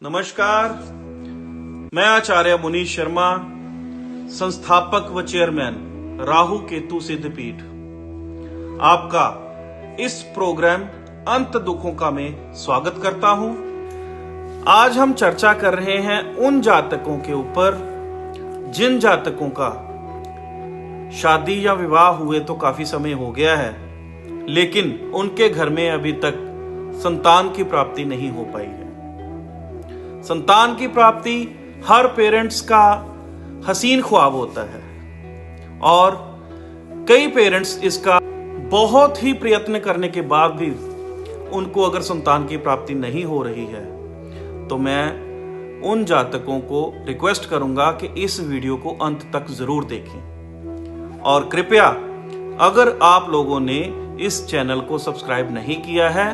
नमस्कार, मैं आचार्य मुनीश शर्मा, संस्थापक व चेयरमैन राहु केतु सिद्धपीठ, आपका इस प्रोग्राम अंत दुखों का मैं स्वागत करता हूं। आज हम चर्चा कर रहे हैं उन जातकों के ऊपर जिन जातकों का शादी या विवाह हुए तो काफी समय हो गया है, लेकिन उनके घर में अभी तक संतान की प्राप्ति नहीं हो पाई है। संतान की प्राप्ति हर पेरेंट्स का हसीन ख्वाब होता है और कई पेरेंट्स इसका बहुत ही प्रयत्न करने के बाद भी उनको अगर संतान की प्राप्ति नहीं हो रही है तो मैं उन जातकों को रिक्वेस्ट करूंगा कि इस वीडियो को अंत तक जरूर देखें। और कृपया अगर आप लोगों ने इस चैनल को सब्सक्राइब नहीं किया है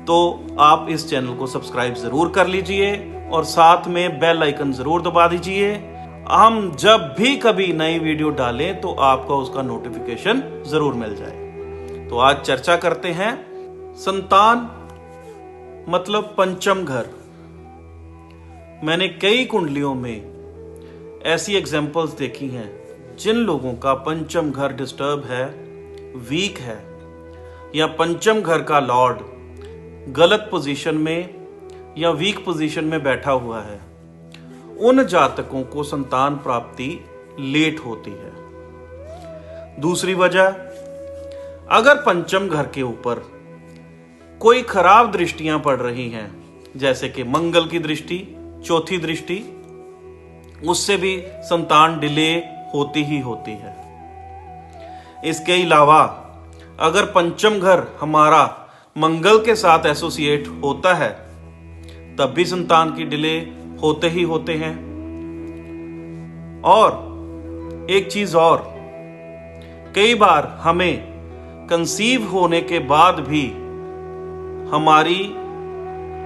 तो आप इस चैनल को सब्सक्राइब जरूर कर लीजिए और साथ में बेल आइकन जरूर दबा दीजिए। हम जब भी कभी नई वीडियो डालें तो आपको उसका नोटिफिकेशन जरूर मिल जाए। तो आज चर्चा करते हैं संतान मतलब पंचम घर। मैंने कई कुंडलियों में ऐसी एग्जांपल्स देखी हैं जिन लोगों का पंचम घर डिस्टर्ब है, वीक है, या पंचम घर का लॉर्ड गलत पोजीशन में या वीक पोजीशन में बैठा हुआ है, उन जातकों को संतान प्राप्ति लेट होती है। दूसरी वजह, अगर पंचम घर के ऊपर कोई खराब दृष्टियां पड़ रही हैं, जैसे कि मंगल की दृष्टि, चौथी दृष्टि, उससे भी संतान डिले होती ही होती है। इसके अलावा अगर पंचम घर हमारा मंगल के साथ एसोसिएट होता है तब भी संतान की डिले होते ही होते हैं। और एक चीज और, कई बार हमें कंसीव होने के बाद भी हमारी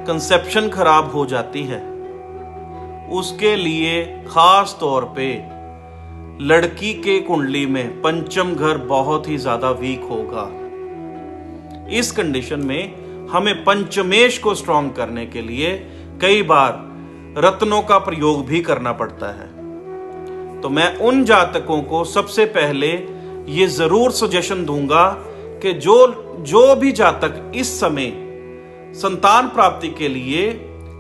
कंसेप्शन खराब हो जाती है। उसके लिए खास तौर पे लड़की के कुंडली में पंचम घर बहुत ही ज्यादा वीक होगा। इस कंडीशन में हमें पंचमेश को स्ट्रॉन्ग करने के लिए कई बार रत्नों का प्रयोग भी करना पड़ता है। तो मैं उन जातकों को सबसे पहले ये जरूर सजेशन दूंगा कि जो भी जातक इस समय संतान प्राप्ति के लिए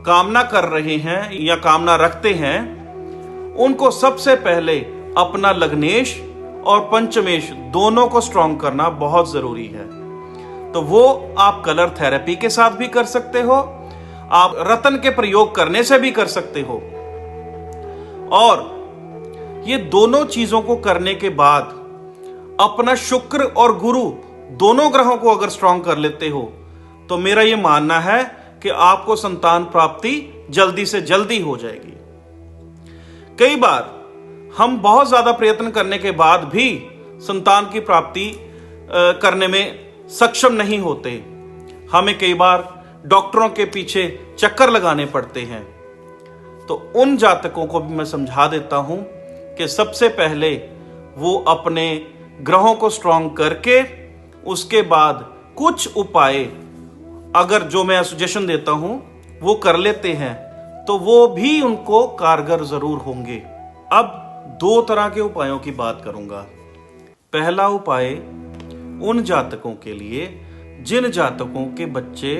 कामना कर रहे हैं या कामना रखते हैं, उनको सबसे पहले अपना लग्नेश और पंचमेश दोनों को स्ट्रॉन्ग करना बहुत जरूरी है। तो वो आप कलर थेरेपी के साथ भी कर सकते हो, आप रत्न के प्रयोग करने से भी कर सकते हो। और ये दोनों चीजों को करने के बाद अपना शुक्र और गुरु दोनों ग्रहों को अगर स्ट्रॉन्ग कर लेते हो तो मेरा ये मानना है कि आपको संतान प्राप्ति जल्दी से जल्दी हो जाएगी। कई बार हम बहुत ज्यादा प्रयत्न करने के बाद भी संतान की प्राप्ति करने में सक्षम नहीं होते। हमें कई बार डॉक्टरों के पीछे चक्कर लगाने पड़ते हैं। तो उन जातकों को भी मैं समझा देता हूं कि सबसे पहले वो अपने ग्रहों को स्ट्रॉन्ग करके उसके बाद कुछ उपाय अगर जो मैं सजेशन देता हूं वो कर लेते हैं तो वो भी उनको कारगर जरूर होंगे। अब दो तरह के उपायों की बात करूंगा। पहला उपाय उन जातकों के लिए जिन जातकों के बच्चे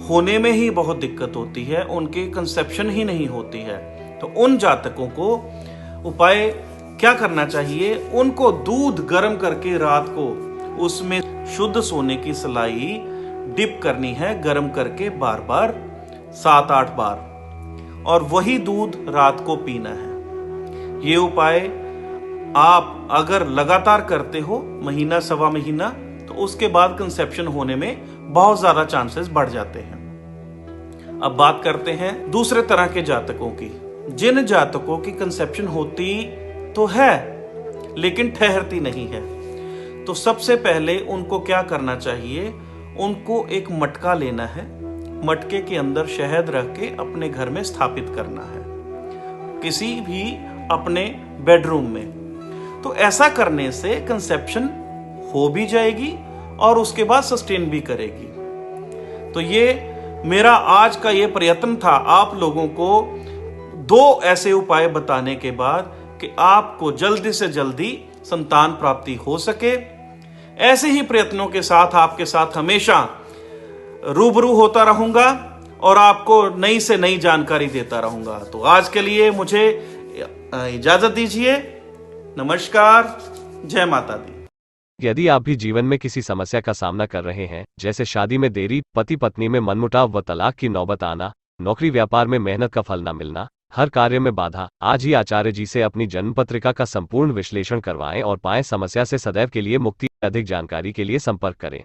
होने में ही बहुत दिक्कत होती है, उनके कंसेप्शन ही नहीं होती है। तो उन जातकों को उपाय क्या करना चाहिए? उनको दूध गर्म करके रात को उसमें शुद्ध सोने की सलाई डिप करनी है, गर्म करके बार बार 7-8 बार, और वही दूध रात को पीना है। ये उपाय आप अगर लगातार करते हो महीना सवा महीना, तो उसके बाद कंसेप्शन होने में बहुत ज्यादा चांसेस बढ़ जाते हैं। अब बात करते हैं दूसरे तरह के जातकों की, जिन जातकों की कंसेप्शन होती तो है लेकिन ठहरती नहीं है। तो सबसे पहले उनको क्या करना चाहिए? उनको एक मटका लेना है, मटके के अंदर शहद रख के अपने घर में स्थापित करना है, किसी भी अपने बेडरूम में। तो ऐसा करने से कंसेप्शन हो भी जाएगी और उसके बाद सस्टेन भी करेगी। तो ये मेरा आज का ये प्रयत्न था आप लोगों को 2 ऐसे उपाय बताने के बाद कि आपको जल्दी से जल्दी संतान प्राप्ति हो सके। ऐसे ही प्रयत्नों के साथ आपके साथ हमेशा रूबरू होता रहूंगा और आपको नई से नई जानकारी देता रहूंगा। तो आज के लिए मुझे इजाजत दीजिए। नमस्कार, जय माता दी। यदि आप भी जीवन में किसी समस्या का सामना कर रहे हैं, जैसे शादी में देरी, पति पत्नी में मनमुटाव व तलाक की नौबत आना, नौकरी व्यापार में मेहनत का फल न मिलना, हर कार्य में बाधा, आज ही आचार्य जी से अपनी जन्म पत्रिका का संपूर्ण विश्लेषण करवाएं और पाएं समस्या से सदैव के लिए मुक्ति। अधिक जानकारी के लिए संपर्क करें।